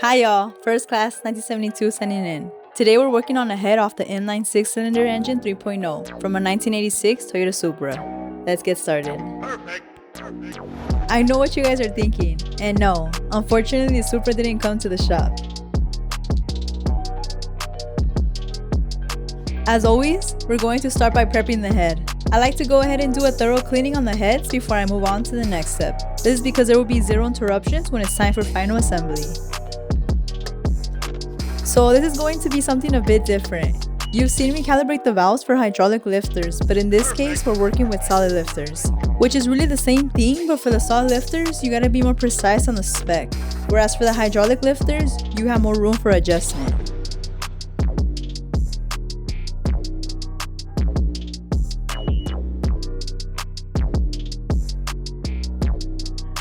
Hi y'all, FirstClass 1972 signing in. Today we're working on a head off the inline 6-cylinder engine 3.0 from a 1986 Toyota Supra. Let's get started. Perfect. I know what you guys are thinking, and no, unfortunately the Supra didn't come to the shop. As always, we're going to start by prepping the head. I like to go ahead and do a thorough cleaning on the heads before I move on to the next step. This is because there will be zero interruptions when it's time for final assembly. So this is going to be something a bit different. You've seen me calibrate the valves for hydraulic lifters, but in this case we're working with solid lifters, which is really the same thing, but for the solid lifters you gotta be more precise on the spec, whereas for the hydraulic lifters you have more room for adjustment.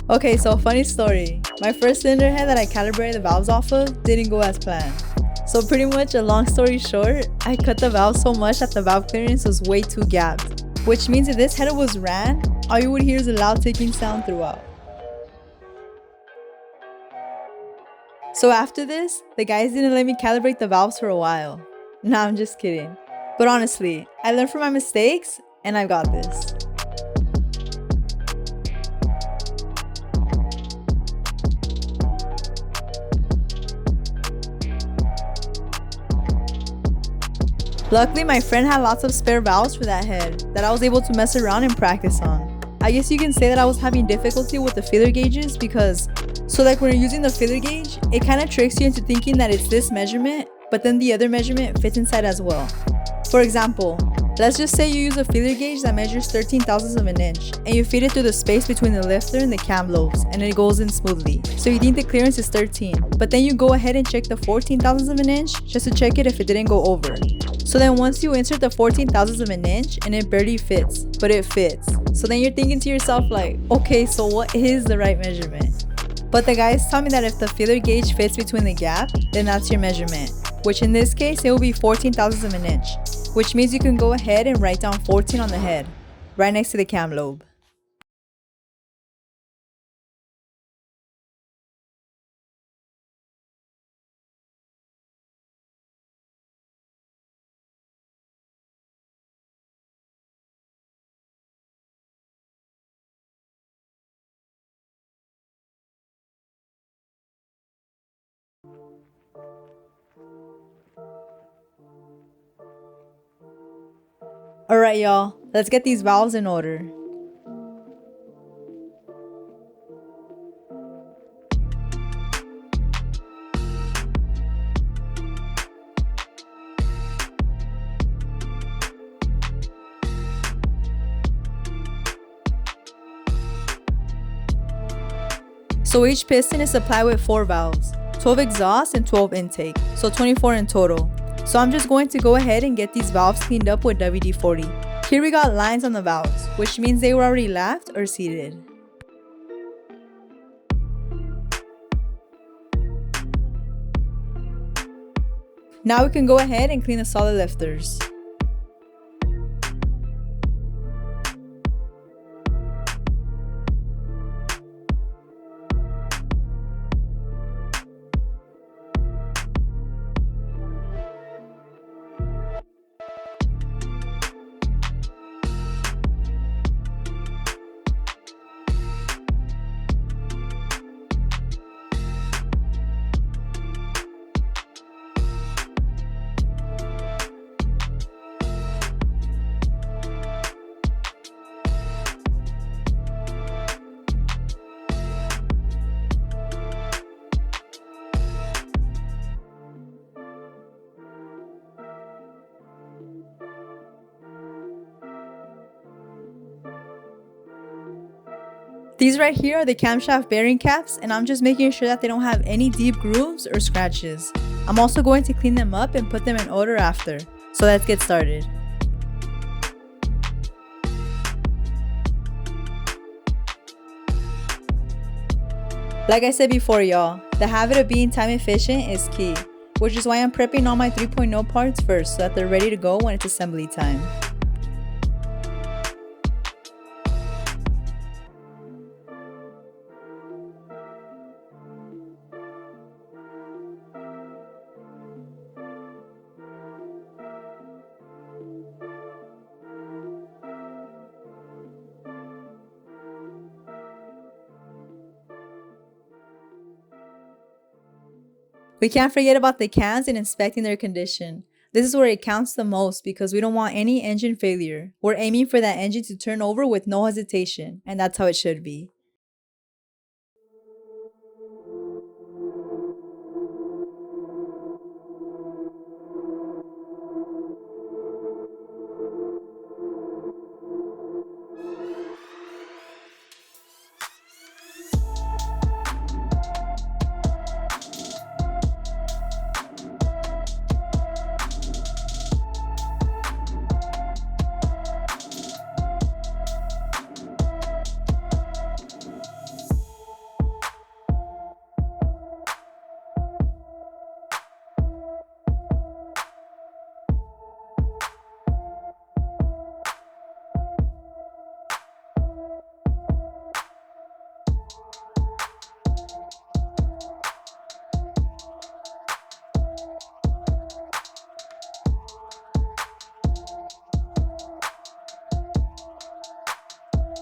Okay, so funny story. My first cylinder head that I calibrated the valves off of didn't go as planned. So pretty much a long story short, I cut the valve so much that the valve clearance was way too gapped. Which means if this header was ran, all you would hear is a loud ticking sound throughout. So after this, the guys didn't let me calibrate the valves for a while. Nah, I'm just kidding. But honestly, I learned from my mistakes and I got this. Luckily, my friend had lots of spare valves for that head that I was able to mess around and practice on. I guess you can say that I was having difficulty with the feeler gauges because, when you're using the feeler gauge, it kind of tricks you into thinking that it's this measurement, but then the other measurement fits inside as well. For example, let's just say you use a feeler gauge that measures 13 thousandths of an inch, and you feed it through the space between the lifter and the cam lobes, and it goes in smoothly. So you think the clearance is 13, but then you go ahead and check the 14 thousandths of an inch just to check it if it didn't go over. So then once you insert the 14 thousandths of an inch and it barely fits, but it fits. So then you're thinking to yourself like, okay, so what is the right measurement? But the guys tell me that if the feeler gauge fits between the gap, then that's your measurement. Which in this case, it will be 14 thousandths of an inch. Which means you can go ahead and write down 14 on the head, right next to the cam lobe. Alright y'all, let's get these valves in order. So each piston is supplied with 4 valves, 12 exhaust and 12 intake, so 24 in total. So I'm just going to go ahead and get these valves cleaned up with WD-40. Here we got lines on the valves, which means they were already lapped or seated. Now we can go ahead and clean the solid lifters. These right here are the camshaft bearing caps, and I'm just making sure that they don't have any deep grooves or scratches. I'm also going to clean them up and put them in order after. So let's get started. Like I said before y'all, the habit of being time efficient is key, which is why I'm prepping all my 3.0 parts first so that they're ready to go when it's assembly time. We can't forget about the cans and inspecting their condition. This is where it counts the most because we don't want any engine failure. We're aiming for that engine to turn over with no hesitation, and that's how it should be.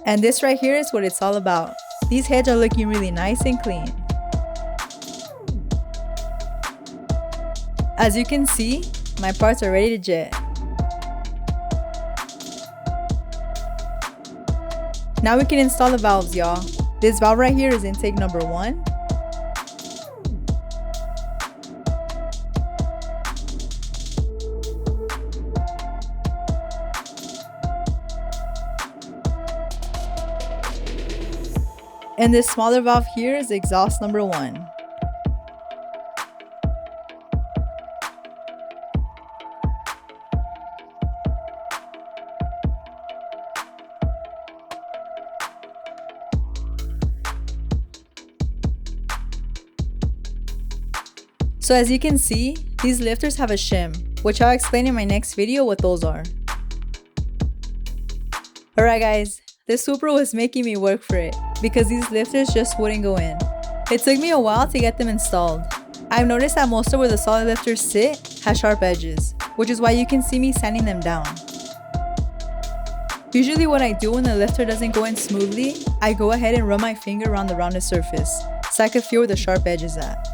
And this right here is what it's all about. These heads are looking really nice and clean. As you can see, my parts are ready to jet. Now we can install the valves, y'all. This valve right here is intake number 1. And this smaller valve here is exhaust number 1. So as you can see, these lifters have a shim, which I'll explain in my next video what those are. Alright guys, this SUPRA was making me work for it, because these lifters just wouldn't go in. It took me a while to get them installed. I've noticed that most of where the solid lifters sit has sharp edges, which is why you can see me sanding them down. Usually what I do when the lifter doesn't go in smoothly, I go ahead and run my finger around the rounded surface, so I can feel where the sharp edge is at.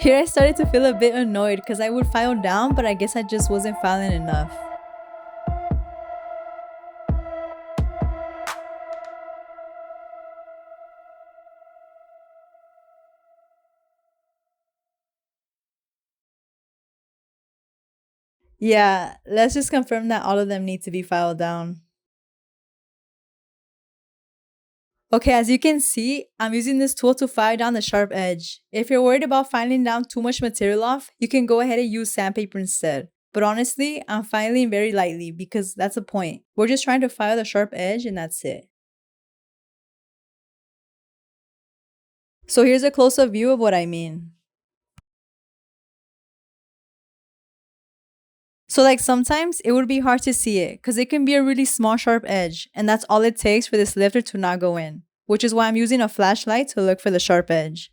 Here I started to feel a bit annoyed because I would file down, but I guess I just wasn't filing enough. Yeah, let's just confirm that all of them need to be filed down. Okay, as you can see, I'm using this tool to file down the sharp edge. If you're worried about filing down too much material off, you can go ahead and use sandpaper instead. But honestly, I'm filing very lightly because that's the point. We're just trying to file the sharp edge and that's it. So here's a close-up view of what I mean. So like sometimes it would be hard to see it because it can be a really small sharp edge, and that's all it takes for this lifter to not go in, which is why I'm using a flashlight to look for the sharp edge.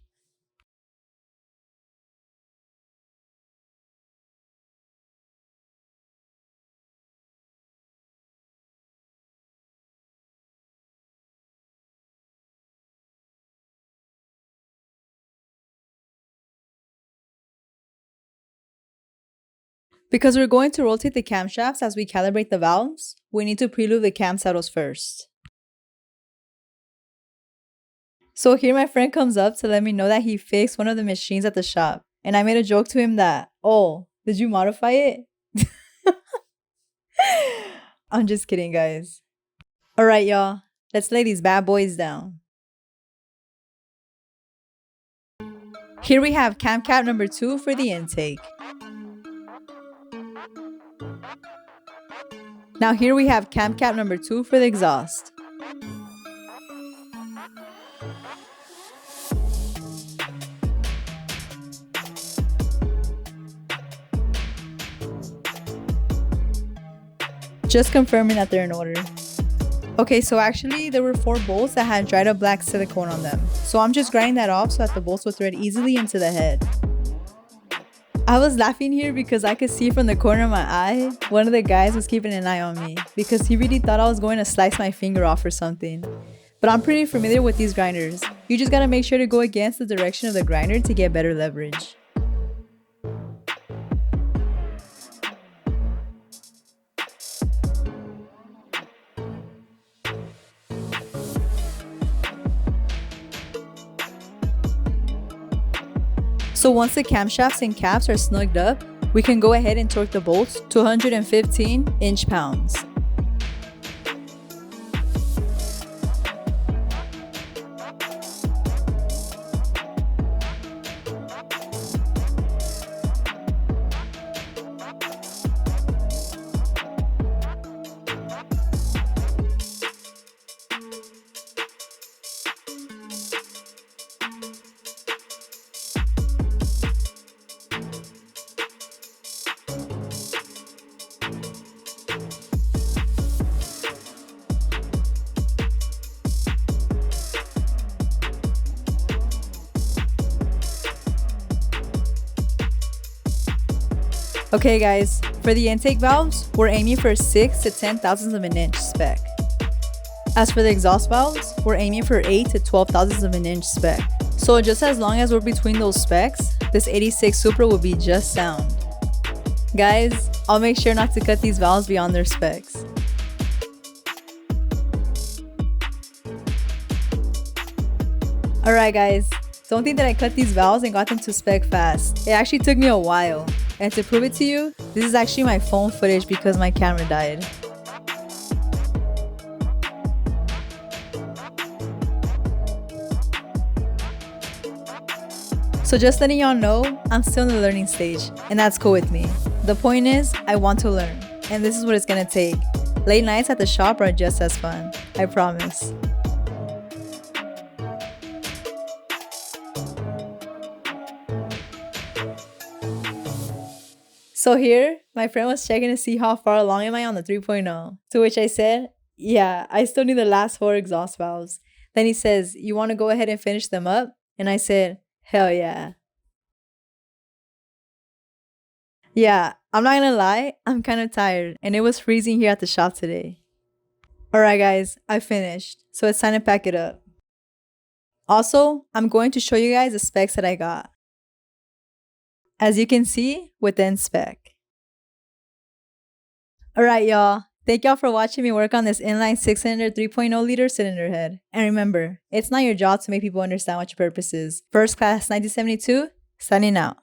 Because we're going to rotate the camshafts as we calibrate the valves, we need to preload the cam saddles first. So here my friend comes up to let me know that he fixed one of the machines at the shop, and I made a joke to him that, "Oh, did you modify it?" I'm just kidding, guys. Alright y'all, let's lay these bad boys down. Here we have cam cap number 2 for the intake. Now here we have cam cap number 2 for the exhaust. Just confirming that they're in order. Okay, so actually there were 4 bolts that had dried up black silicone on them. So I'm just grinding that off so that the bolts will thread easily into the head. I was laughing here because I could see from the corner of my eye, one of the guys was keeping an eye on me because he really thought I was going to slice my finger off or something. But I'm pretty familiar with these grinders. You just gotta make sure to go against the direction of the grinder to get better leverage. So once the camshafts and caps are snugged up, we can go ahead and torque the bolts to 115 inch-pounds. Okay guys, for the intake valves, we're aiming for 6 to 10 thousandths of an inch spec. As for the exhaust valves, we're aiming for 8 to 12 thousandths of an inch spec. So just as long as we're between those specs, this 86 Supra will be just sound. Guys, I'll make sure not to cut these valves beyond their specs. Alright guys, don't think that I cut these valves and got them to spec fast. It actually took me a while. And to prove it to you, this is actually my phone footage because my camera died. So just letting y'all know, I'm still in the learning stage, and that's cool with me. The point is, I want to learn, and this is what it's gonna take. Late nights at the shop are just as fun, I promise. So here, my friend was checking to see how far along am I on the 3.0, to which I said, yeah, I still need the last 4 exhaust valves. Then he says, you want to go ahead and finish them up? And I said, hell yeah. Yeah, I'm not gonna lie, I'm kind of tired, and it was freezing here at the shop today. Alright guys, I finished, so it's time to pack it up. Also, I'm going to show you guys the specs that I got. As you can see, within spec. Alright y'all, thank y'all for watching me work on this inline 6-cylinder 3.0 liter cylinder head. And remember, it's not your job to make people understand what your purpose is. FirstClass 1972, signing out.